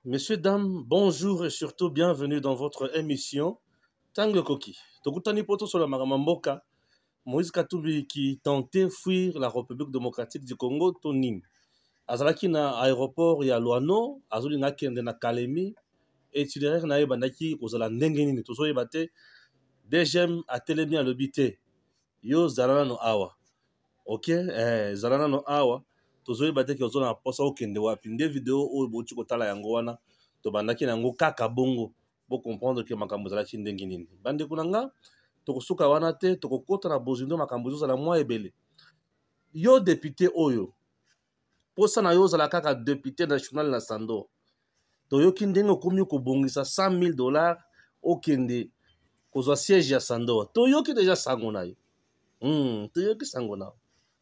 Messieurs, dames, bonjour et surtout bienvenue dans votre émission Tango Koki. Tokutani poto sur la Maramamboka, Moïse Katumbi qui tentait fuir la République démocratique du Congo, Tonim. Azalaki na aéroport ya Luano, azuli na kende na Kalemi, et itinéraire na ebandaki kozala ndenge nini tozo yebate DGM atelemi alobi te. Yo zalana no awa. OK, zalana no awa. Tozo yebate ki ozona posa okende wapi. Nde video oyo boti kotala yango wana to bandaki nango kaka bongo bo comprendre que makambo zalaki ndenge nini. Bande kunanga tokosuka wana te tokokota na bozindo makambo zala mwa ebele. Yo député oyo posa na yo zala kaka député national na Sando. Toyoki ndenge okomi kobongisa $100,000 okende kozwa siège ya Sando. Toyoki déjà sango na yo. Toyoki sango na.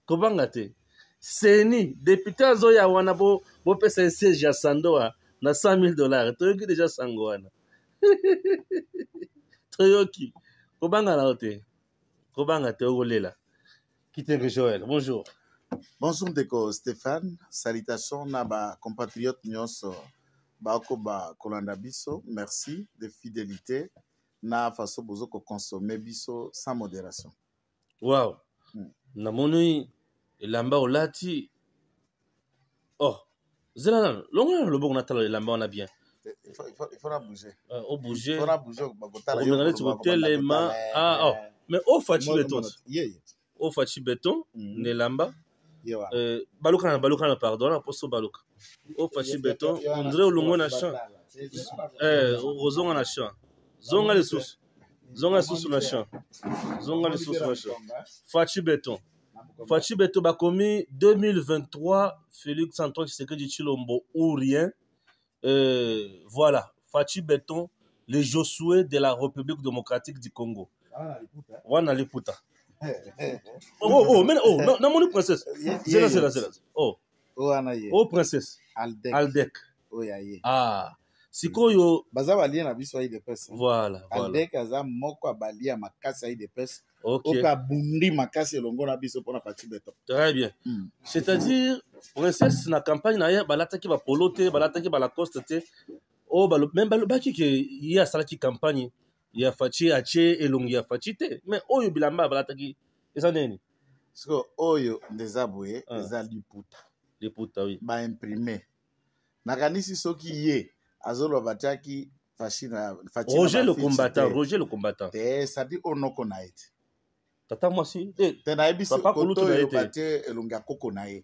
Kobanga te. Seni député azoya wana bo pesa siège ya Sando na $100,000. Toyoki déjà sango wana. Toyoki. Kobanga na te. Kobanga te ogolela. Kitenge Joël. Bonjour. Bonjour Ndeko Stéphane, salutations na ba compatriotes nyonso bako ba kolanda biso, merci de fidélité na faso bozo ko consommer biso sans modération. Wow. Namoni elamba olati. Oh, zelana longa le bon natal elamba on a bien. Il faut la bouger. Au bouger. Il faut la bouger bakotala yo. On tu telema. Ah oh, mais au fachi béton. Au fachi béton nelamba. Baluka pardon, poso baluka. Au fachi béton, on dirait olongo na champ. Ozonga na champ. Zonga les sous. Zonga sous na champ. Zonga les sous na champ. Fachi béton. Fachi béton bakomi 2023 Félix Antoine Tshisekedi Tshilombo ou rien. Voilà, Fachi béton, le Josué de la République démocratique du Congo. Wana liputa. Non, mon princesse. C'est là. Oh, princesse. Aldec. Ah, sikoyo. Baza balia na biso de pesa. Voilà. Aldec aza moko abalia makasi de pesa. OK. Oka bundi makasi longo na biso pona Fachi béton. Très bien. C'est-à-dire, princesse na campagne na ya balataki ba polote, balataki ba Lacoste te. Oh, même balobaki ke y a salaki campagne. Ya Fachi ache elongi ya Fachi te. Mais oyo bilamba balataki eza neni? Siko oyo ndeza boye, eza liputa. Liputa oui. Ba imprimer. Nakanisi soki ye azolo bataki Fachi na Fachi. Roger le combattant. Ça dit onoko na ete. Tata moi si. Tena ebiso koto yo ete. batie elongi koko na ye.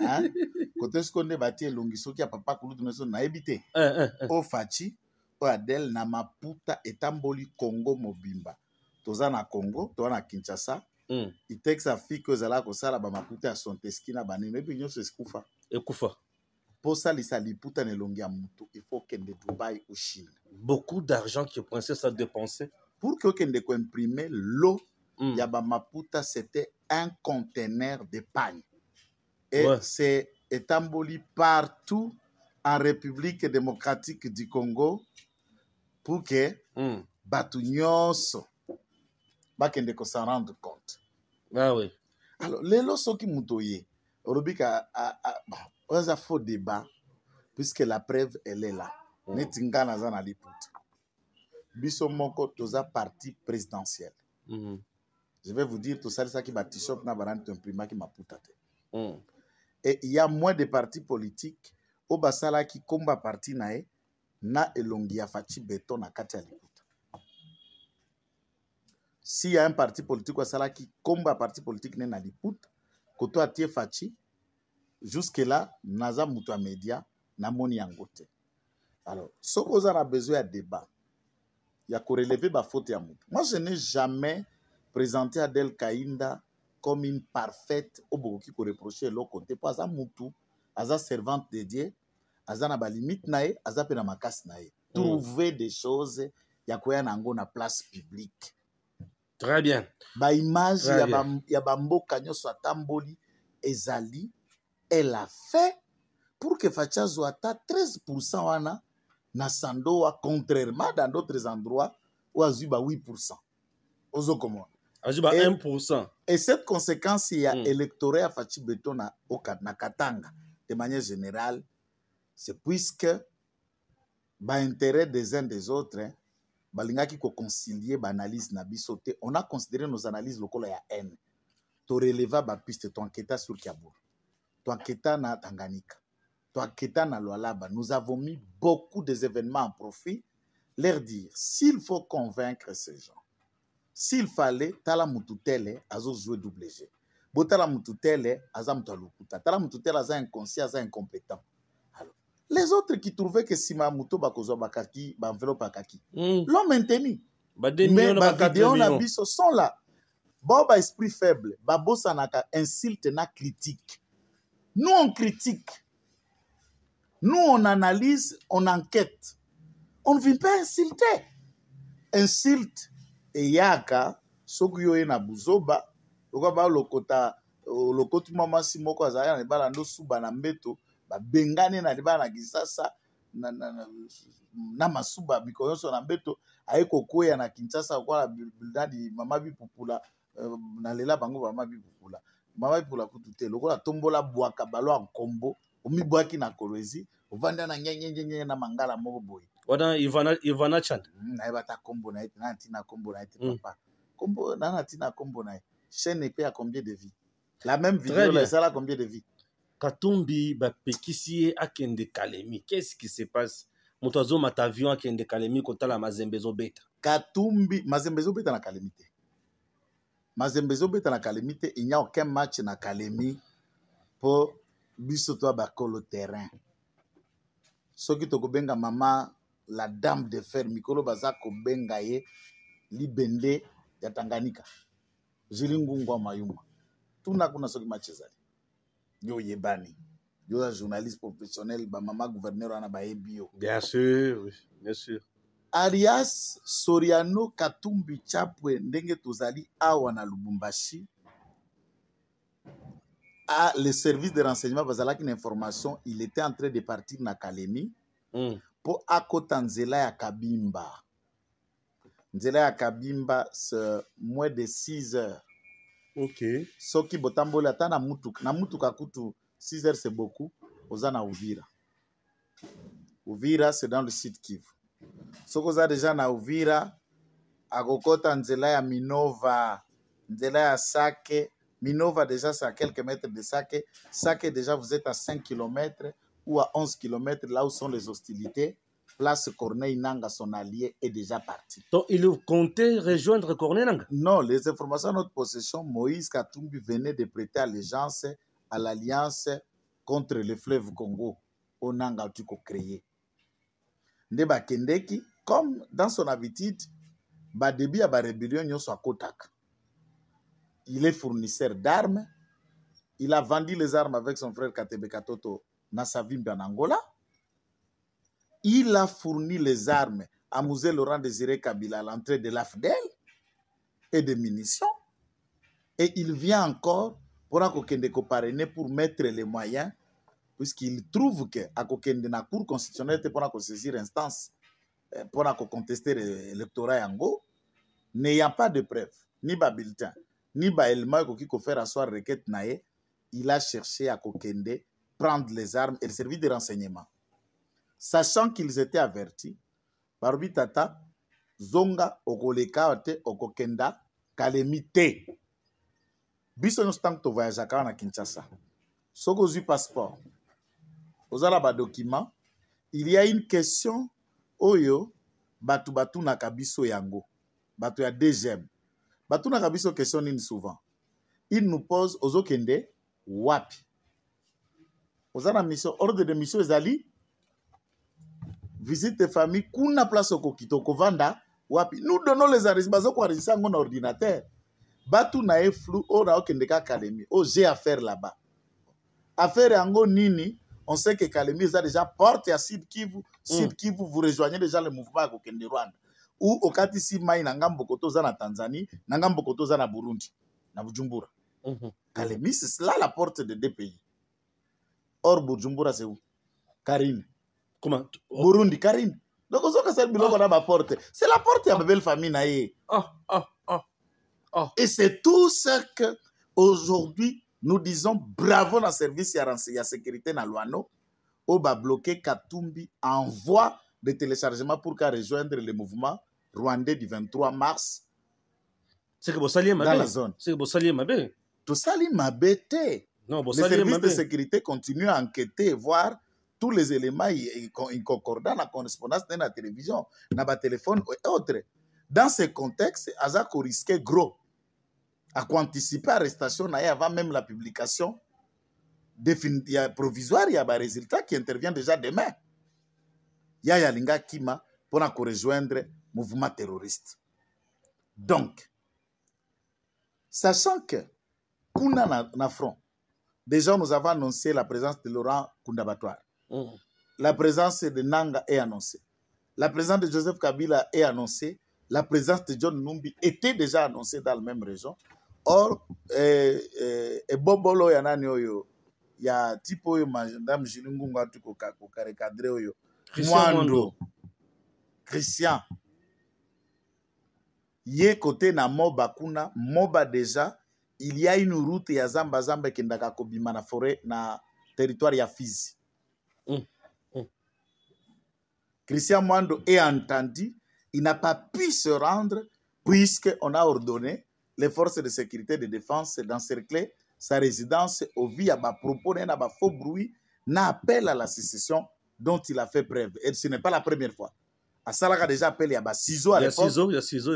Hein? Koto skonde batie elongi soki ya papa kulutu na so na ebite. O Fachi Adel na maputa etamboli Congo mobimba. Toza na Congo, toza na Kinshasa. Il texte sa fille que zala ko sala ba maputa ya Sonteski na banene ebi nyonso eskufa. Ekufa. Po salisa liputa ne longi ya mutu, il faut kende Dubaï ou Chine. Beaucoup d'argent que princesse a dépensé pour que kende ko imprimer l'eau ya ba maputa, c'était un conteneur de pagne. Et c'est etamboli partout en République démocratique du Congo. Pour que batu nyonso bakende ko s'en rendre compte. Ah oui. Alors lelo soki mutoye orobika a faux débat puisque la preuve elle est là. Netinga na zana liputa. Biso moko toza parti présidentiel. Je vais vous dire tout ça qui ba t-shirt na barante imprima ki maputa te. Et il y a moins de partis politiques au basala qui komba parti nae na elongi ya Fachi béton na kati ya liputa. S'il y a un parti politique ou sala qui combat parti politique na liputa, koto atie Fachi, jusque là naza mutu média na moni yangote. Alors, ce qu'on a besoin de débat, il y a qu'on relever ba faute ya mutu. Moi je n'ai jamais présenté Adel Kainda comme une parfaite oboki ko reprocher l'autre côté pas à mutu, aza servante de Dieu. Azana ba limite nae, azape na makasi nae. Trouver des choses ya koya nango na place publique. Très bien. Ba image ya ba mboka nyonso atamboli ezali, elle a fait pour que Fachi ata 13% wana na Sandoa, contrairement dans d'autres endroits où azui ba 8%. Ozo comment? Azui ba 1%. Et cette conséquence il y a électorat à Fachi béton na Katanga de manière générale. C'est puisque intérêt des uns des autres, hein, balingaki ko concilier ba analyse na biso te. On a considéré nos analyses lokola ya haine. To releva ba piste, to enquêta sur Kiabour, to enquêta na Tanganyika, to enquêta na Lualaba. Nous avons mis beaucoup des événements en profit, leur dire s'il faut convaincre ces gens, s'il fallait tala mututele azo jouer double G. Botala mututele aza mutalukuta. Tala mututele aza inconscient, aza incompétent. Les autres qui trouvaient que Sima Muto Bakozo Bakaki, Banvelo Bakaki, l'ont maintenu. Mais les vidéos n'abisso sont là. Boba esprit faible, Babo Sanaka insulte na critique. Nous on critique. Nous on analyse, on enquête. On ne vient pas insulter. Insulte et yaka, Sokuyo na Buzoba, Lokaba Lokota, Lokotu Mama Simoko Azaya, et Balando Suba Nambeto. Bengane na liba na Kisasa na masuba bikoyoso na mbeto ayeko koya na Kinshasa kwa bildadi mama bipupula na lela bango mama bipupula kutute lokola tombola bwaka balo nkombo omibwaki na kolwezi ovanda na nyenyenyenye na mangala moko boy wana Ivana Chan na ebata kombo na ete na tina kombo na ete papa kombo na tina kombo na chaîne épée à combien de vies la même vidéo là ça a combien de vies Katumbi bapekisi akende Kalemi. Qu'est-ce qui se passe? Motozo matavion akende Kalemi kotala Mazembezo beta. Katumbi Mazembezo beta na Kalemi te. Mazembezo beta na Kalemi te, il n'y a aucun match na Kalemi pour biso to bakolo terrain. Soki to kobenga mama la dame de fer mikolo baza ko benga ye libende ya Tanganyika. Jilingungwa mayuma. Tuna kuna soki match ezali. Yo yebani. Yo journaliste professionnel, ba mama gouverneur ana ba ebio. Bien sûr, oui, bien sûr. Arias Soriano Katumbi Chapwe ndenge tozali awa na Lubumbashi. À le service de renseignement bazalaki une information, il était en train de partir na Kalemi pour akota nzela ya Kabimba. Nzela ya Kabimba c'est moins de 6 heures. Ok. Soki botambola ata na mutuka kutu 6 heures c'est beaucoup. Ozana Uvira. Uvira c'est dans le sud Kivu. Soko za déjà na Uvira akokota nzela ya Minova, nzela ya Sake. Minova déjà c'est à quelques mètres de Sake. Sake déjà vous êtes à 5 km ou à 11 km là où sont les hostilités. Place Corneille Nanga, son allié, est déjà parti. Donc, il comptait rejoindre Corneille Nanga? Non, les informations à notre possession, Moïse Katumbi venait de prêter allégeance à l'alliance contre le fleuve Congo, au Nanga Tuko créé. Ndeba Kendeki, comme dans son habitude, début à la rébellion, il soit Kotak. Il est fournisseur d'armes. Il a vendu les armes avec son frère Katebe Katoto dans sa ville en Angola. Il a fourni les armes à Mouzé Laurent Désiré Kabila à l'entrée de l'AFDEL et des munitions. Et il vient encore pour parrainer pour mettre les moyens, puisqu'il trouve qu'à Kokende na Cour constitutionnelle pour saisir instance, pour contester l'électorat Yango, n'ayant pas de preuves, ni ba bulletin, ni ba élément qui faire asseoir requête nae, il a cherché à Kokende prendre les armes et servir de renseignement. Sachant qu'ils étaient avertis, Barbi Tata, Zonga, Okoleka, Okokenda, Kalemite. Biso nous tant que tu voyages à Kinshasa. Soko zu passeport. Aux alaba document, il y a une question. Oyo, batu nakabiso yango. Batu ya DGM. Batu nakabiso question ni souvent. Il nous pose aux okende, wapi. Aux alaba mission, ordre de mission ezali. Visite famille, kuna place au kitoko vanda, wapi. Nous donnons les arrêts, quoi en ordinateur. Batu na e flou, o na okendeka Kalemi. Oh, j'ai affaire là-bas. Affaire yango nini, on sait que Kalemi est déjà porte à Sud Kivu. Sud Kivu, vous rejoignez déjà le mouvement à Kokende Rwanda. Ou au Katisi Mai, Nangambo Kotoza na Tanzanie, Nangambo Kotoza na Burundi, na Bujumbura. Kalemi, c'est là la porte de deux pays. Or, Bujumbura, c'est où? Karine. Comment? Burundi, Karine. Donc, c'est la porte de ma belle famille. Et c'est tout ce que aujourd'hui nous disons bravo dans le service et la sécurité dans Luano. On va bloquer Katumbi envoie de téléchargement pour qu'à rejoindre le mouvement rwandais du 23 mars. C'est que vous saliez dans la zone. C'est que vous saliez Mabé. Tout ça, il m'a bêté. Non, Les services de sécurité continuent à enquêter et voir tous les éléments concordants, la correspondance de la télévision, dans le téléphone et autres. Dans ce contexte, Azako risquait gros à anticiper l'arrestation avant même la publication provisoire. Il y a un résultat qui intervient déjà demain. Il y a Yalinga Kima pour rejoindre le mouvement terroriste. Donc, sachant que Kuna na front, déjà nous avons annoncé la présence de Laurent Kundabatwar. La présence de Nanga est annoncée. La présence de Joseph Kabila est annoncée. La présence de John Numbi était déjà annoncée dans la même région. Or, Bobolo Yanani Oyo, il y a type Oyo, Madame Jilingunga Tuko Karekadre Oyo, Mwando, Christian. Yé côté na Moba Kuna, Moba déjà, il y a une route ya Zamba Zamba qui ndaka kobima na forêt na territoire ya Fizi. Christian Mwando est entendu, il n'a pas pu se rendre puisqu'on a ordonné les forces de sécurité et de défense d'encercler sa résidence au vu à bas propos d'un faux bruit, n'a appel à la sécession dont il a fait preuve. Et ce n'est pas la première fois. À Salaka déjà appelé à bas ciseaux à l'époque.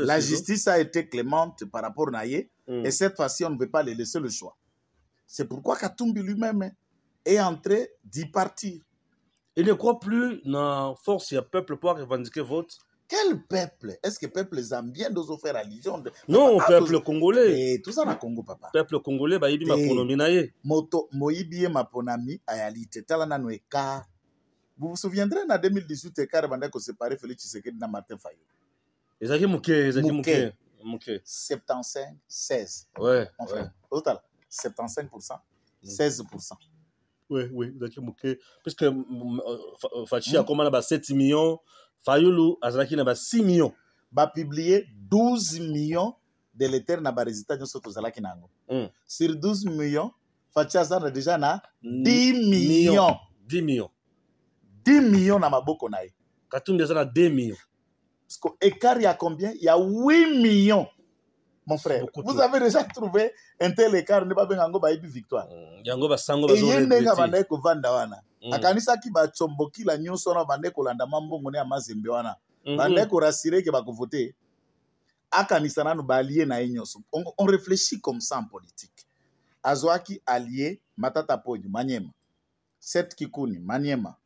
La justice a été clémente par rapport à Naye. Et cette fois-ci, on ne veut pas les laisser le choix. C'est pourquoi Katumbi lui-même est en train d'y partir. Il ne croit plus dans la force du peuple pour revendiquer vote. Quel peuple? Est-ce que le peuple zambien doit faire allusion? Non, peuple congolais. Et tout ça dans le Congo, papa. Peuple congolais, bah, il dit ma ponomi. Moïbi ma ponami ayalité. Talana no écart. Vous vous souviendrez, en 2018, écart banda ko séparé Félix Tshisekedi na Martin Fayulu. Ezaki Mouké. 75-16. Ouais. Mon frère. Total. 75%, 16%. Oui, Ezaki Mouké. Puisque Fachi a commandé 7 millions. Fayulu Azaki n'a pas 6 millions. Va publier 12 millions de lettres na ba résultat de soto Zalaki nango. Sur 12 millions, Fachi a déjà na 10 millions. 10 millions. 10 millions na maboko na ye. Katumbi a 2 millions. Parce que écart il y a combien? Il y a 8 millions. Mon frère, vous avez déjà trouvé un tel écart, ne pas bien ango ba ibi victoire. Yango ba sango ba zo. Et yenga bande ko vanda wana. Akanisa ki ba chomboki la nyonso na bande ko landa mambongo ne amazembe wana. Bande ko rassurer que ba ko voter. Akanisa nanu ba allié na nyonso. On réfléchit comme ça en politique. Azwaki allié Matata Ponyo Maniema. Seth Kikuni Maniema.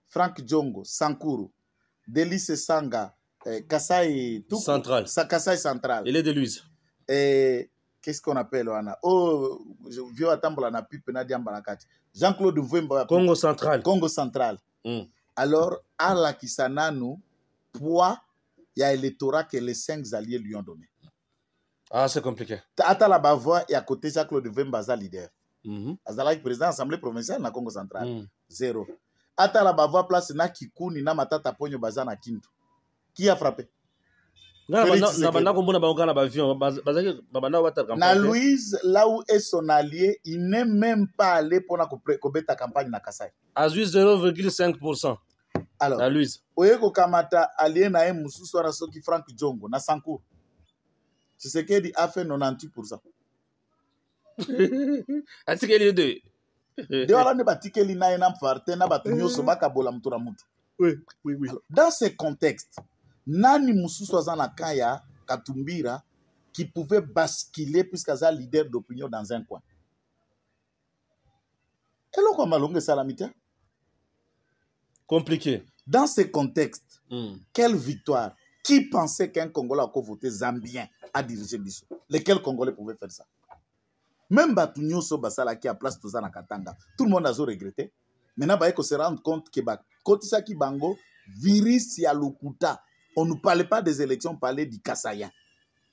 Frank Djongo Sankuru. Delice Sanga Kasai Central. Kasai Central. Il est de Louise. Et qu'est-ce qu'on appelle wana? Oh, je viens attendre la pipe na diamba na kati. Jean-Claude Vwemba Congo Central. Congo Central. Alors à la kisananu poids il y a l'électorat que les 5 alliés lui ont donné. Ah, c'est compliqué. Ata la bavoie et à côté Jean-Claude Vwemba za leader. Azala président assemblée provinciale na Congo Central. 0. Ata la bavoie place na Kikuni na Matata Ponyo baza na Kintu. Qui a frappé? Na Louise, là où est son allié, il n'est même pas allé pour la campagne na Kasai. À 0,5%. Alors, la Louise. Oyeko Kamata allié na Mususu na Soki Frank Djongo na Sankour. Tshisekedi a fait 98%. Atikeli de. De wala ne batikeli na ena mfarte na batu nyoso bakabola mutura mutu. Oui. Alors, dans ce contexte, Nani Mususu Azana Kaya Katumbira qui pouvait basculer puisqu'il est leader d'opinion dans un coin. Et là, comment l'on salamité? Compliqué. Dans ce contexte, quelle victoire? Qui pensait qu'un Congolais a voté Zambien à diriger Bissau? Lesquels Congolais pouvaient faire ça? Même Batunyo Sobasala qui a place tout ça dans Katanga, tout le monde a regretté. Maintenant, il faut se rendre compte que Kotisaki Bango, virus ya lukuta. On ne parlait pas des élections, on parlait du Kasaïen.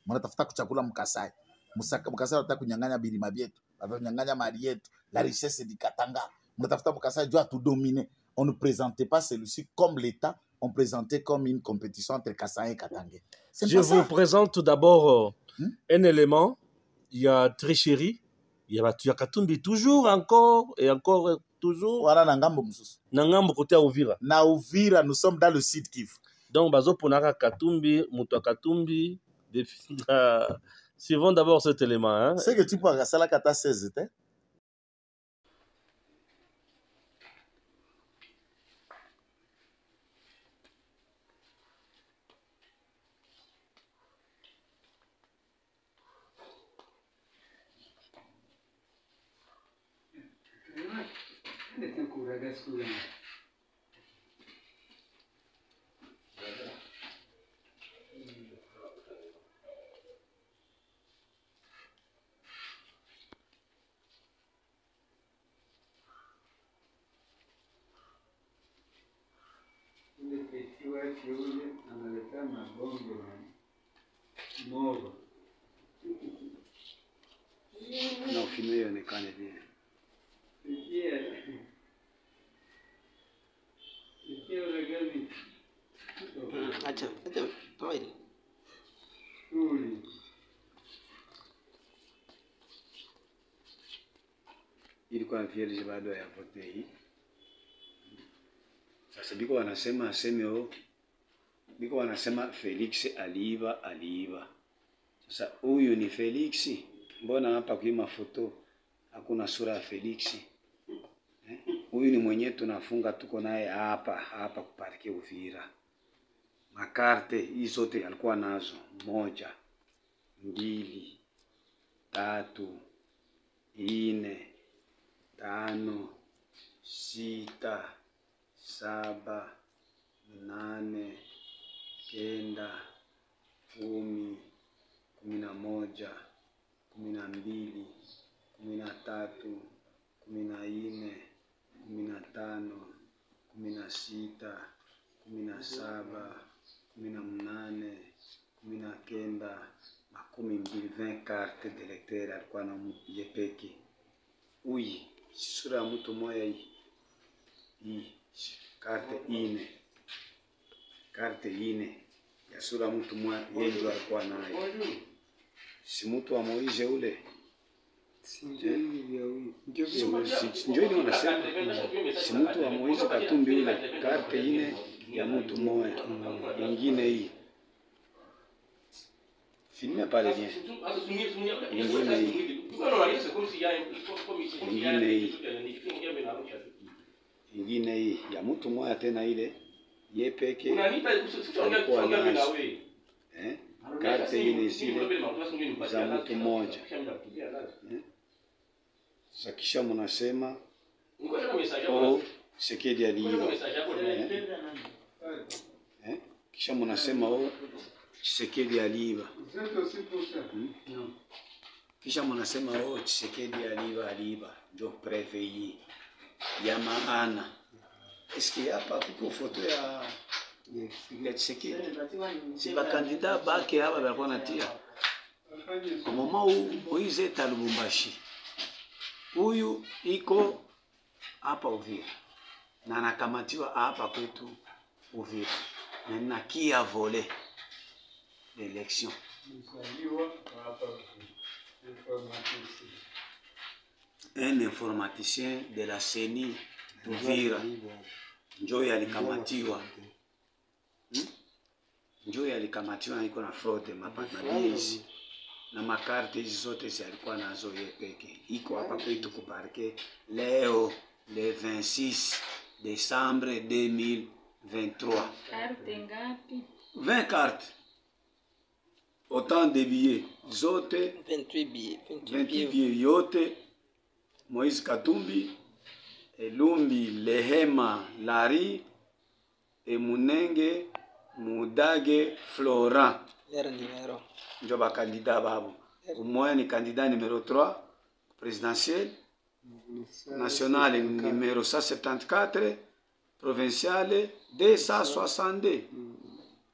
On a fait Chakula Mukasai. Mukasai a kunyanganya birima bietu, kunyanganya marietu, la richesse du Katanga. On a fait Mukasai doit tout dominer. On ne présentait pas celui-ci comme l'État, on présentait comme une compétition entre Kasaïen et Katanga. Je vous présente tout d'abord un élément. Il y a tricherie, il y a Katumbi toujours encore et encore toujours wana na ngambo mosusu na ngambo côté ya Uvira. Na Uvira, nous sommes dans le sud Kivu. Donc bazo ponaka Katumbi, mutu ya Katumbi, suivons d'abord cet élément, hein. C'est que tu peux ça la kata 16 te. Não, filme ionekane vile. Acha, toa ile. Ilikuwa vierge bado ya vote hii. Sasa biko wanasema aseme biko wanasema Felix aliiba. Sasa huyu ni Felix? Mbona hapa kwa mafoto hakuna sura ya Felix? Huyu ni mwenye tunafunga tuko naye hapa kuparke Uvira. Makarte hizi zote alikuwa nazo: 1, 2, 3, 4, 5, 6, 7, 8, 9, 10, 11, 12, 13, 14, 15, 16, 17, 18, 19, 20 carte d'électeur alikuwa na yepeke. Uyi sura ya mtu moya hii carte ine ya sura ya mtu moya yeye ndio alikuwa nayo. Si mtu wa Moise ule. Njoo ni wanasema si mtu wa Moise Katumbi ule, carte ine ya mtu moya. Nyingine hii filme pale bien. Nyingine hii ya mtu moya tena ile ye peke alikuwa nazo. Carte ine zile za mtu mmoja. Sasa kisha mnasema Tshisekedi aliiba. Kisha mnasema Tshisekedi aliiba. Kisha mnasema Tshisekedi aliiba. Ndio preve hii ya maana. Eski hapa kuko foto ya Tshisekedi? Si ba candidat bake hapa balikuwa natia. Kwa mama Moise Talubumbashi. Huyu iko hapa Uvira. Na anakamatiwa hapa kwetu Uvira. Na qui a volé l'élection? Un informaticien de la CENI d'Uvira. Njoo alikamatiwa. Njoo alikamatiwa na iko na fraude hizi. Na makarte hizi zote zilikuwa nazo yeye peke. Iko hapa kwetu kuparke leo le 26 décembre 2023. Carte ngapi? 20 cartes. Autant de billets. Zote 28 billets. 28 billets yote. Moïse Katumbi, Elumbi, Lehema, Lari, Emunenge, Mudage, Florent. Leur numéro. Ndio ba candidat babo. Umoya ni candidat numéro 3 présidentiel, national numéro 174, provincial 262.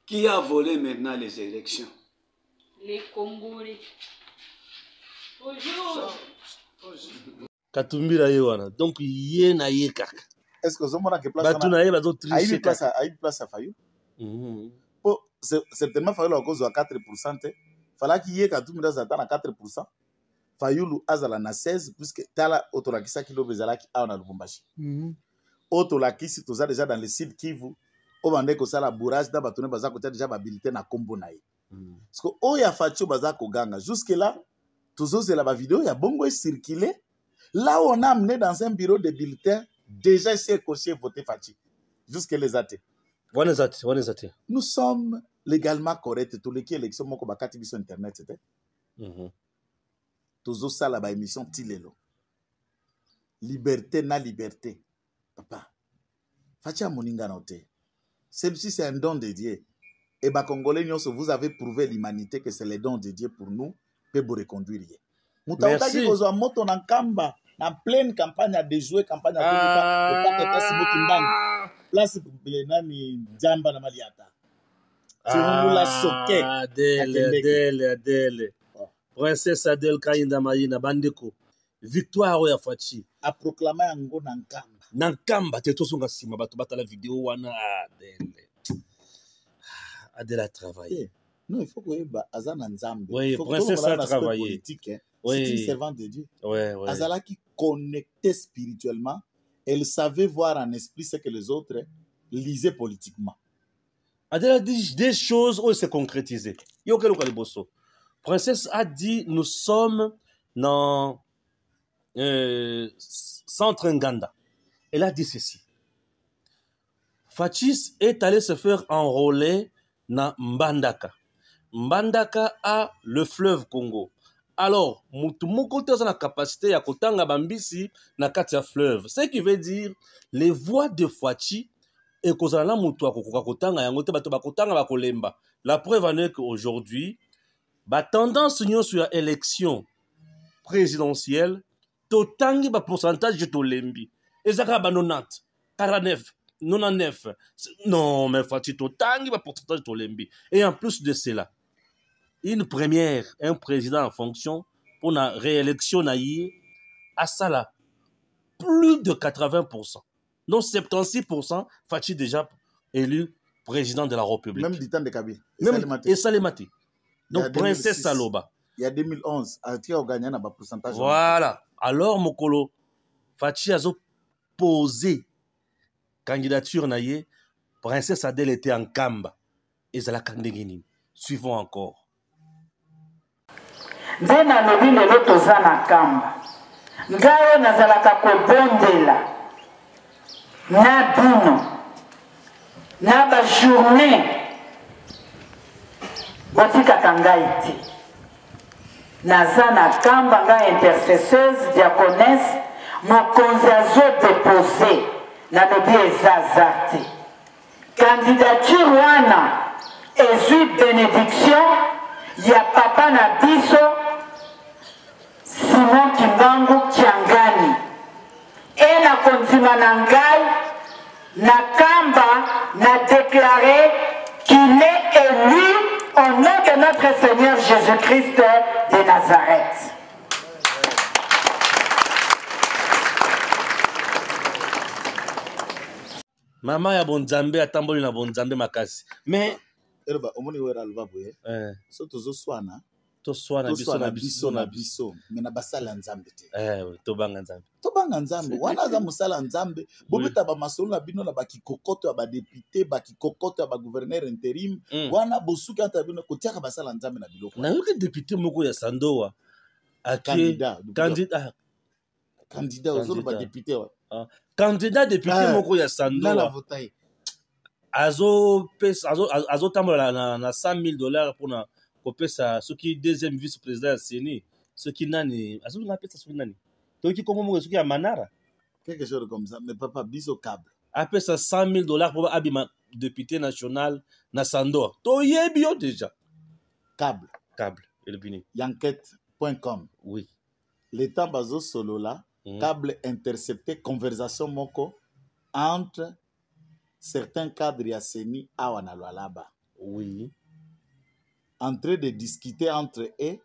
Qui a volé maintenant les élections? Les Congolais. Bonjour. Katumbi la yewana. Donc ye na ye kaka. Est-ce que vous avez que place Batu na ye bazo tricher kaka. Aïe place à Fayou. C'est tellement Fayou à cause de 4%. Fallait qu'il y ait Katumbi dans à 4%. Fayulu azala na 16 puisque tala otolakisaki lobe ezalaki awa na Lubumbashi. Otolakisi toza déjà dans le sud Kivu obande kosala bourrage na bato ne baza kotia déjà babilité na kombo na ye. Parce que oya Fachi baza koganga jusque là tozozela ba vidéo ya bongo est circulé. Là on a amené dans un bureau de bulletin déjà c'est coché voté Fachi. Jusque les athées. Nous sommes légalement corrects. Tous les qui élections moko bakati biso internet c'était. Tozo sala ba émission tilelo. Liberté na liberté. Papa. Fachi a moninga noté. Celui-ci c'est un don de Dieu. Et bah Congolais vous avez prouvé l'humanité que c'est le don de Dieu pour nous peut vous reconduire. Merci. Moto moto na kamba en pleine campagne à déjouer campagne à place nani jamba na maliata. Adele. Princesse Adele Kainda Maïna Bandeko. Victoire ya Fachi. A proclamé yango na nkamba. Na nkamba te tosunga sima bato batala vidéo wana Adele a travaillé. Non, il faut que Azana Nzambe. Oui, Princesse a travaillé. C'est une servante de Dieu. Ouais. Azala qui connectait spirituellement, elle savait voir en esprit ce que les autres lisaient politiquement. Adele a dit des choses où elle s'est concrétisée. Princesse a dit nous sommes dans centre Nganda. Elle a dit ceci. Fachis est allé se faire enrôler dans Mbandaka. Mbandaka a le fleuve Congo. Alors, Moutoumoko a la capacité à kotanga bambisi na katia fleuve. Ce qui veut dire les voix de Fachi et kozala mutua kotanga yangote bato bakotanga bakolemba. La preuve en est qu'aujourd'hui, ba tendance union sur élection présidentielle, totangi ba pourcentage de tolembi. Ezaka ba 90, 49, 99. Non, mais Fachi totangi ba pourcentage de tolembi. Et en plus de cela, une première, un président en fonction pour la réélection à ça là, plus de 80%. Donc 76%, Fachi déjà élu président de la République. Même du temps de Kabila. Et Salemati. Donc Princesse Saloba. Il y a 2011, Atia a gagné un pourcentage. Voilà. Alors Mokolo, Fachi a posé candidature naïe. Princesse Adèle était en Kamba. Et Zala Kandegini. Suivons encore. Nde nalobi lelo toza na kamba ngai nazalaka kobondela na bino na bajournée botikaka ngai te naza na kamba ngai intercesseuse diaconesse mokonzi azodepose nalobi ezaza te candidature wana ezwi bénédiction ya papa na biso Simon Kimbangu Kiangani. Et na kondima na ngai, na kamba, na déclaré qu'il est élu au nom de notre Seigneur Jésus-Christ de Nazareth. Maman ya bonzambe atamboli na bonzambe makasi. Mais elba omoni wera albaboye. So tozo swana. Toswana biso na biso mena basala nzambe te tobanga nzambe wana za musala nzambe bobeta ba masolo na bino na bakikokoto ya ba député bakikokoto ya ba gouverneur intérim wana bosuki ata bino kotiaka basala nzambe na biloko na yoke député moko ya Sandoa candidat ozolo ba député wa candidat député moko ya Sandoa la votaille azo tambola na $100,000 pour na kopesa soki deuxième vice-président ya Seni soki nani azo na pesa soki nani toki kongo mo soki ya Manara quelque chose comme ça mais papa biso câble apesa $100,000 pour abima député national na Sandoa to yebi yo déjà câble elbini yanket.com oui l'état bazo solola câble intercepté conversation moko entre certains cadres ya Seni awa na Lualaba oui en train de discuter entre eux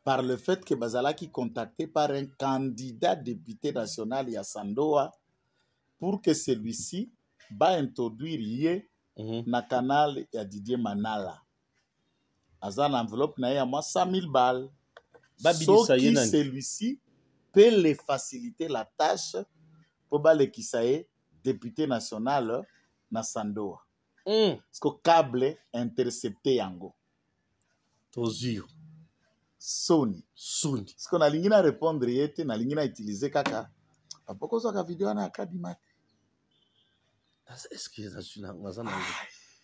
par le fait que Bazalaki contacté par un candidat député national ya Sandoa pour que celui-ci va introduire yé na canal ya Didier Manala. Azan enveloppe na ya moi 100,000 balles. soki celui-ci peut les faciliter la tâche pour balekisa ye député national na Sandoa. Parce que câble intercepté yango. Tozio. Sony. Parce qu'on a lingi na répondre yete na lingi na utiliser kaka. Apoko so ka vidéo na Kadima. Est-ce que ça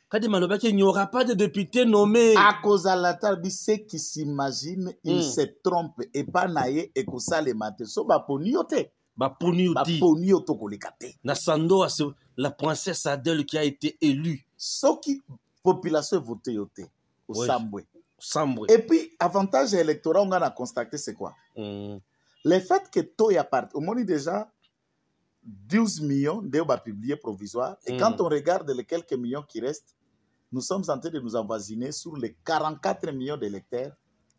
Kadima loba qu'il n'y aura pas de député nommé. À cause de la table, ceux qui s'imaginent, ils se trompent et pas naïe et que ça les mate. So ba poniote. Ba poniote kolikate. Na Sandoa c'est la princesse Adèle qui a été élue. Ce qui population voté yote au Sambwe. Sambwe. Et puis avantage électoral on a constaté c'est quoi? Le fait que Toya part, au moins déjà 12 millions de publiés provisoires et quand on regarde les quelques millions qui restent, nous sommes en train de nous avoisiner sur les 44 millions d'électeurs,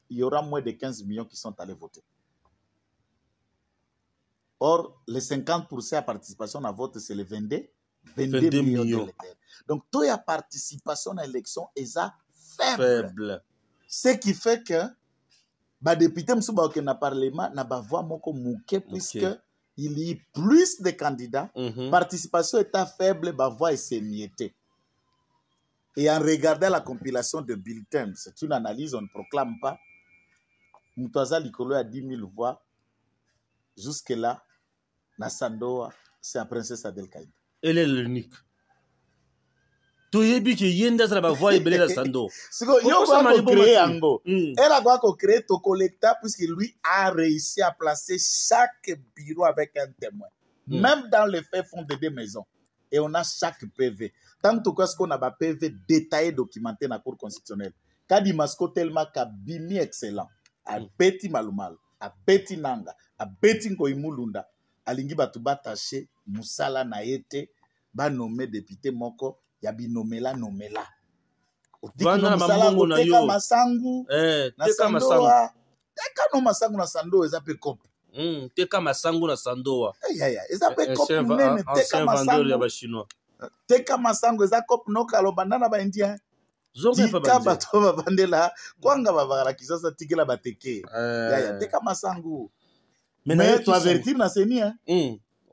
il y aura moins de 15 millions qui sont allés voter. Or, les 50% à participation à vote, c'est les 22 millions d'électeurs. Donc, toute la participation à l'élection est faible. Ce qui fait que les députés qui na parlement n'a pas voix puisque il y a plus de candidats. Participation est faible, la voix est s'émiettée. Et en regardant la compilation de bulletins, c'est une analyse, on ne proclame pas. Moutaza Likolo a 10 000 voix. Jusque-là, na Sandoa, c'est la princesse Adèle Kaïda. Elle est l'unique. Tu as dit que Yenda a voix et belle à Sandoa. C'est que yo va créer Ango. Elle a quoi créer ton collecteur puisque lui a réussi à placer chaque bureau avec un témoin. Même dans les faits fonds de 2 maisons. Et on a chaque PV. Tant que qu'on a un PV détaillé, documenté dans la Cour constitutionnelle. Kadi Masko tellement kabimi excellent. A beti malumal, a beti nanga, a beti ngoimulunda. Alingi batuba taché, musala na yete, ba nommé député moko, yabi nomela. Vana mamungu na yo. Teka masangu, na Sandoa. Teka no masangu na Sandoa, eza pe kope. Teka masangu na Sandoa. Eza pe kope nene, teka masangu. Teka masangu, eza kope noka lo bandana ba indien. Tika bato babandela, kwanga babara kisasa tikela bateke. Teka masangu. Mais tu avertir na seni,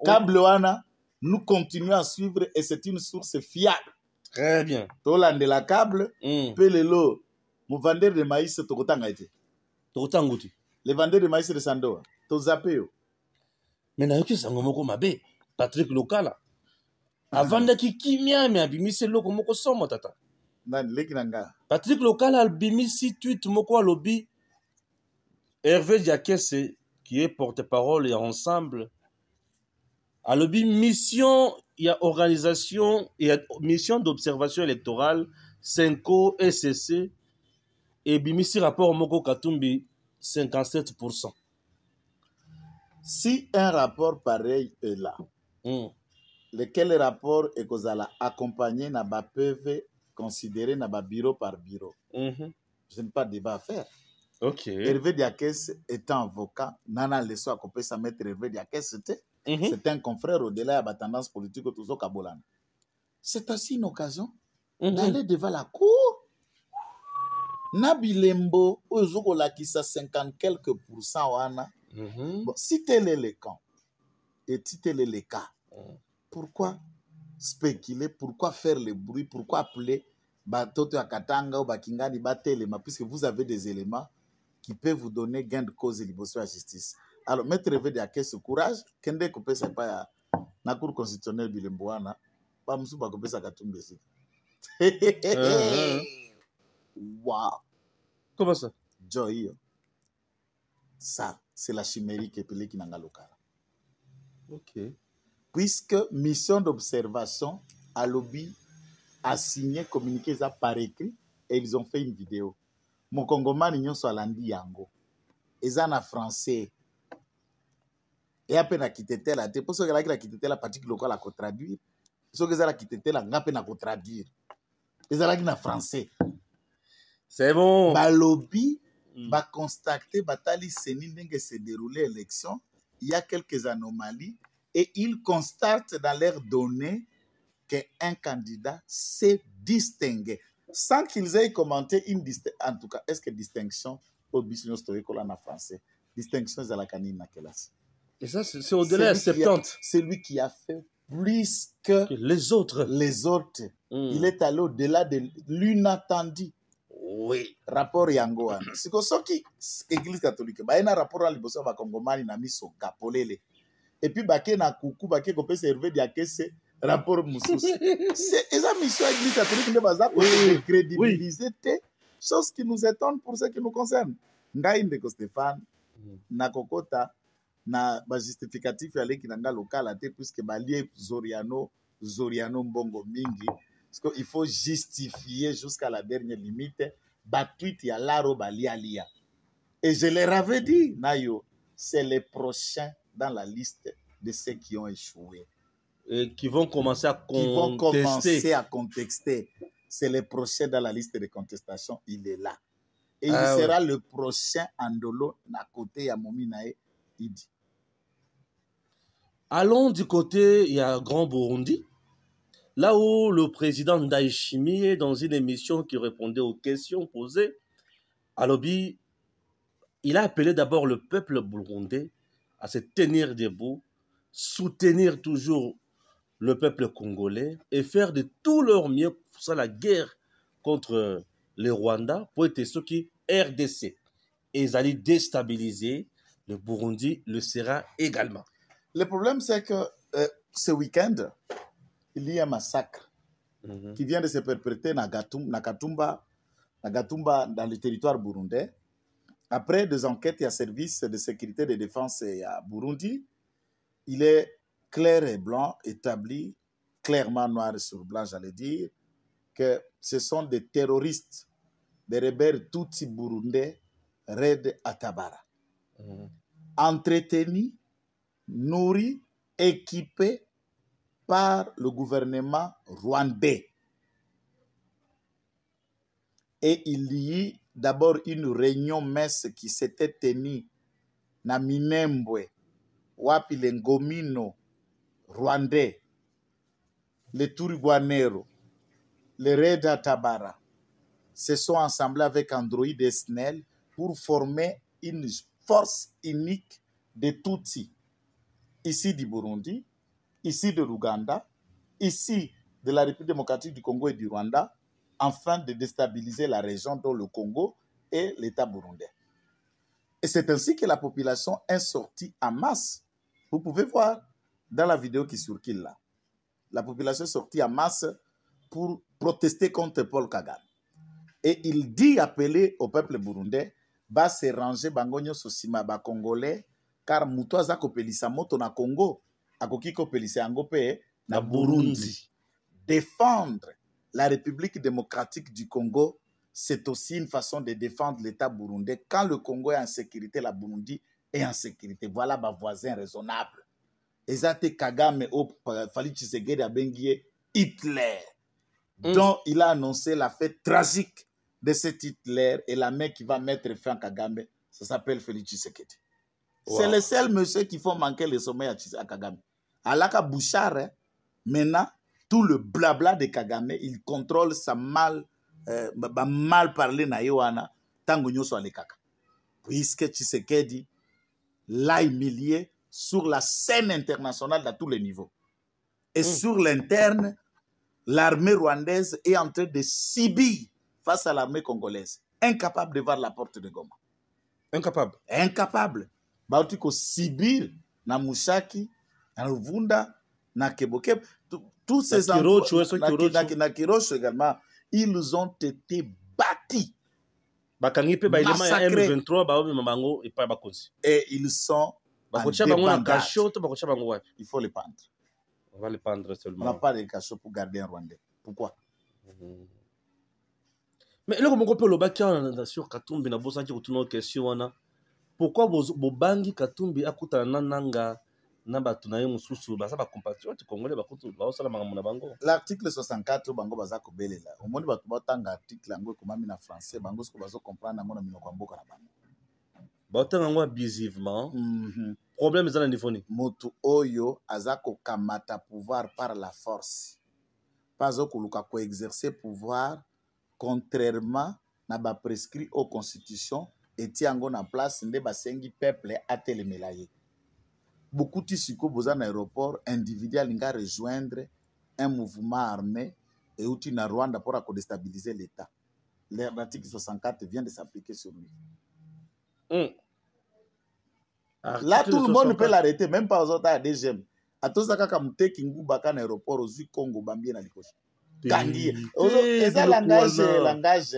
câble wana, nous continuons à suivre et c'est une source fiable. Très bien. Toland de la câble, pelelo, mon vendeur de maïs tokotanga ete. Tokotanguti. Le vendeur de maïs de Sandoa, to zapeo. Mais na yoki sango moko mabe, Patrick Lokala. Avant de kimia mais abimise loko moko somo tata. Nan leki nanga. Patrick Lokala albimisi tweet moko alobi. Hervé Diakese qui est porte-parole et ensemble. À l'objet mission, il y a organisation, il y a mission d'observation électorale, 5O, SCC, et bimisi rapport Moko Katumbi, 57%. Si un rapport pareil est là, lequel rapport est qu'on a accompagné n'a pas peuvent considérer n'a pas bureau par bureau, je n'ai pas de débat à faire. Okay. Hervé Diakès étant avocat, Nana Lesso a coupé sa maître Hervé Diakès, c'était un confrère au-delà de la tendance politique au Touzo Kabolan. C'est aussi une occasion d'aller devant la cour. Nabilembo, Ozoko la qui sa 50 quelques pourcents wana. Bon, si tel est le camp, et si tel est le cas, pourquoi spéculer, pourquoi faire le bruit, pourquoi appeler Batoto à Katanga ou Bakingani Batelema, puisque vous avez des éléments qui peuvent vous donner gain de cause et libération à la justice. Alors, mettre Hervé Diakès ce courage, Kende Kopé, c'est pas la Cour constitutionnelle Bilemboana, pas Moussouba Kopé, ça Katumbe. Waouh! Comment ça? Joy. Ça, c'est la chimérique qui est qui n'a local. Ok. Puisque mission d'observation à lobby a signé, communiqué ça par écrit et ils ont fait une vidéo. Mon Congoman ils sont allandi yango. Ils en a français. Et à peine à quitter la tête. Pour ceux qui ont quitté la partie locale à traduire. Ceux qui ont quitté la n'a peine à traduire. Ils ont en français. C'est bon. Ba lobby va constater batali seni que se dérouler l'élection. Il y a quelques anomalies et ils constatent dans leurs données qu'un candidat s'est distingué sans qu'ils aient commenté une distinction. En tout cas, est-ce que distinction au business toyekola na français. Distinction de la canine na classe. Et ça, c'est au-delà de 70. C'est lui qui a fait plus que les autres. Les autres. Il est allé au-delà de l'inattendu. Oui. Rapport yango wana. Siko soki église catholique ba ena rapport à liboso ba kongomani na miso kapolele. Et puis baké na kuku baké ko pesa hervé dia kese rapport mususu. C'est esa mission église catholique ne baza ko crédibiliser chose qui nous étonne pour ce qui nous concerne. Ngai ndeko Stéphane na kokota na ba justificatif ya leki nanga local te puisque balie Zoriano mbongo mingi. Parce qu'il faut justifier jusqu'à la dernière limite. Batweet ya laro balialia. Et je leur avais dit, Nayo, c'est les prochains dans la liste de ceux qui ont échoué. Et qui vont commencer à contester. Qui vont commencer à contester. C'est les prochains dans la liste de contestation. Il est là. Et il sera le prochain Andolo à côté ya Mominae Idi. Allons du côté, il y a Grand Burundi. Là où le président Ndayishimiye est dans une émission qui répondait aux questions posées, à Lobby, il a appelé d'abord le peuple burundais à se tenir debout, soutenir toujours le peuple congolais et faire de tout leur mieux pour ça la guerre contre les Rwandais pour être ceux qui RDC. Et ils allaient déstabiliser le Burundi, le sera également. Le problème, c'est que ce week-end, il y a un massacre qui vient de se perpétrer na Katumba dans le territoire burundais. Après des enquêtes et un service de sécurité et de défense à Burundi, il est clair et blanc, établi, clairement noir sur blanc, j'allais dire, que ce sont des terroristes, des rebelles Tutsi burundais, Red Atabara. Entretenus, nourris, équipés par le gouvernement rwandais. Et il y a d'abord une réunion messe qui s'était tenue na Minembwe, wapi le Ngomino rwandais, les Turiguanero, les Reda Tabara se sont assemblés avec Android et Snell pour former une force unique de Tutsi, ici du Burundi, ici de l'Ouganda, ici de la République démocratique du Congo et du Rwanda, afin de déstabiliser la région dont le Congo et l'État burundais. Et c'est ainsi que la population est sortie en masse. Vous pouvez voir dans la vidéo qui circule là. La population est sortie en masse pour protester contre Paul Kagame. Et il dit appeler au peuple burundais, va se ranger bangonyo sosima ba congolais, car muto aza kopelisa moto na Congo, akoki kopelisa yango pe na Burundi. Défendre la République démocratique du Congo, c'est aussi une façon de défendre l'État burundais. Quand le Congo est en sécurité, la Burundi est en sécurité. Voilà ma voisin raisonnable. Ezate Kagame au Fali Tshisekedi abengie Hitler, dont il a annoncé la fête tragique de cet Hitler et la main qui va mettre fin à Kagame. Ça s'appelle Félix Tshisekedi. Wow. C'est le seul monsieur qui faut manquer le sommet à Kagame. Alaka Bouchard, hein, maintenant, tout le blabla de Kagame, il contrôle sa mal parler na yoana tango nyoso alekaka. Puisque Tshisekedi l'a humilié sur la scène internationale à tous les niveaux. Et sur l'interne, l'armée rwandaise est en train de subir face à l'armée congolaise. Incapable de voir la porte de Goma. Incapable. Incapable. Bautiko Sibir, na Mushaki, na Ruvunda, na Kebokeb, tous ces endroits, na Kirocho également, ils ont été bâtis. Massacrés. Et ils sont en débandade. Il faut les pendre. On va les pendre seulement. On n'a pas de cachot pour garder un Rwandais. Pourquoi? Mais là, on peut le battre sur Katumbi, na bosa qui retourne aux questions. Pourquoi vous bangi Katumbi à côté de Nanga? L'article 64 bango bazako belela. Au moins batu batanga article ango komami na français bango sko bazo comprendre ngo na minoko mboka na bango. Batanga ngo abusivement. Problème za na niveau ni. Motu oyo azako kamata pouvoir par la force. Pas okuluka ko exercer pouvoir contrairement na ba prescrit aux constitutions etie yango na place nde basengi peuple atelemela ye. Beaucoup de siko boza na aéroport individuel nga rejoindre un mouvement armé et outil na Rwanda pour déstabiliser l'État. L'article 64 vient de s'appliquer sur lui. Là, tout le monde peut l'arrêter, même pas aux autres à DGM. À tous les cas, comme Tekingu Baka na aéroport, aux Congo, Bambien à l'écoche. Kangi. Et ça, langage.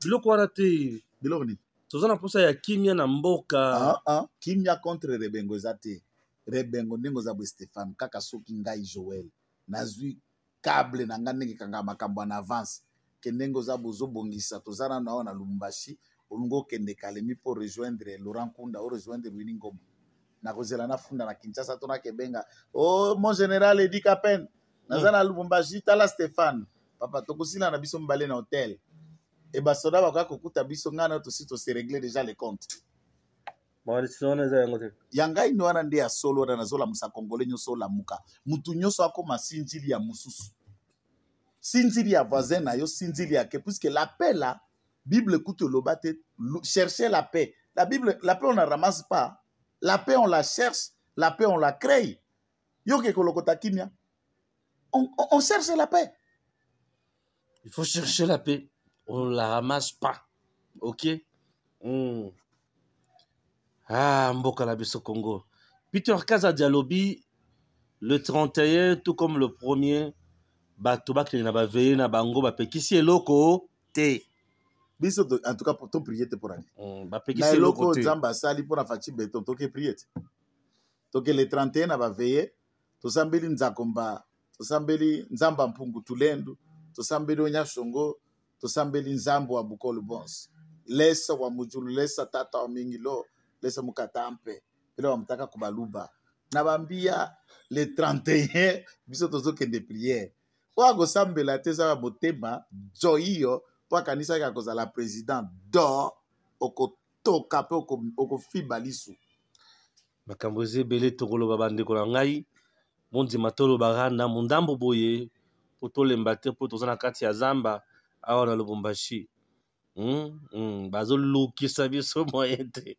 Bilo kwa rate. Bilo ni. Tozana posa ya kimia na mboka. Kimia contre Rebengo zate. Rebengo nengo za Stéphane kaka soki ngai Joël. Nazui câble na ngandenge kanga makambo en avance. Kenengo za bozo bongisa tozana na na Lubumbashi. Olungo kende kalemi pour rejoindre Laurent Kunda ou rejoindre Winnie Ngoma. Na kozela na funda na Kinshasa tona kebenga. Oh mon général Edi Kapen. Nazana Lubumbashi tala Stéphane. Papa tokosila na biso mbale na hôtel. Et bah soda baka kokuta biso ngana to sito se régler déjà les comptes. Bon sona za yangote. Yanga ino wana ndi ya solo na zola musa Congolais nyoso la muka. Mutu nyoso akoma sinjili ya mususu. Sinjili ya voisin na yo sinjili ya ke puisque la paix là Bible écoute l'obate chercher la paix. La Bible la paix on ne ramasse pas. La paix on la cherche, la paix on la crée. Yo ke kolokota kimia. On cherche la paix. Il faut chercher la paix. On ne la ramasse pas. Ok? Ah, Mboka la biso Congo. Peter Kaza Dialobi, le 31, tout comme le 1er, Batoba qui n'a pas veillé, n'a pas bango, Bapekisi et Loko, T. Biso, en tout cas, pour ton prier, pour aller. Bapekisi et Loko, T. Zamba Sali pour la fatigue, beton, toke prier. Toke le 31, n'a pas veillé, Tosambeli Nzakomba, Tosambeli Nzamba Mpungu Tulendu, Tosambeli Onyashongo, Tosambeli Nzambo wa Bukolo Bons. Lesa wa Mujulu, lesa tata wa Mingilo, lesa Mukatampe, ila wa Mtaka Kubaluba. Nabambia le 31, biso tozo kende prière. Wago sambela teza wa motema, joyo, kwa kanisa ya koza la président, do, oko toka pe oko fibalisu. Makamboze bele tokolo babande kola ngai, mondi matolo barana, mundambo boye, poto lembate, poto zana kati ya zamba, awa na Lubumbashi. Bazo lukisa biso moyente.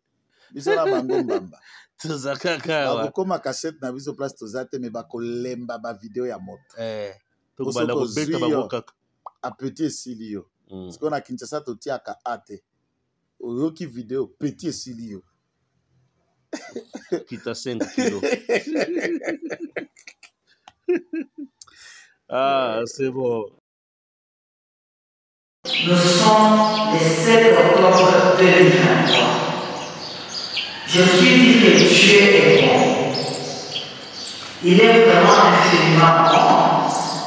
Biso la bango mbamba. Tozaka kawa. Bakokoma cassette na biso place tozate me bakolemba ba video ya moto. Toko bala ko beta baboka. A petit silio. Parce qu'on a Kinshasa to tiaka ate. Oyoki video petit silio. Kita 5 kilos. Ah, c'est bon. Nous sommes le 7 octobre 2023. Je suis dit que Dieu est bon. Il est vraiment infiniment bon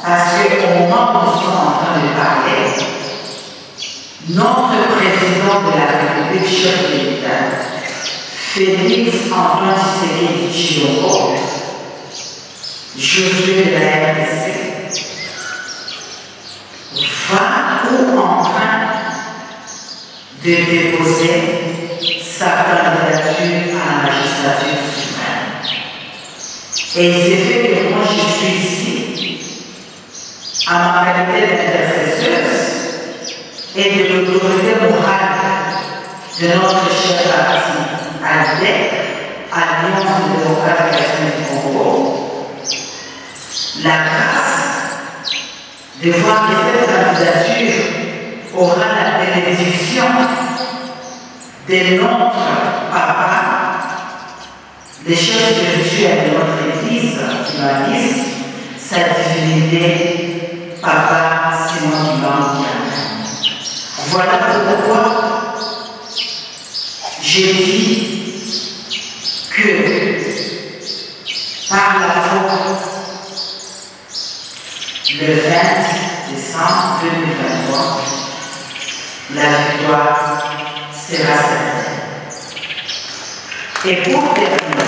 parce qu'au moment où nous sommes en train de parler, notre président de la République, chef de l'État, Félix Antoine Tshisekedi Tshilombo, Josué de la RDC, va ou en train de déposer sa candidature à la magistrature suprême. Et il s'est fait que moi je suis ici, à ma qualité d'intercesseuse et de l'autorité morale de notre cher parti ALDEC, Alliance démocratique du Congo, la grâce de voir que cette candidature aura la bénédiction de notre papa, le chef spirituel de notre église, qui m'a dit sa divinité, papa Simon Kibangu. Voilà pourquoi j'ai dit que par la foi, le 20 décembre 2023, la victoire sera certaine. Et pour terminer,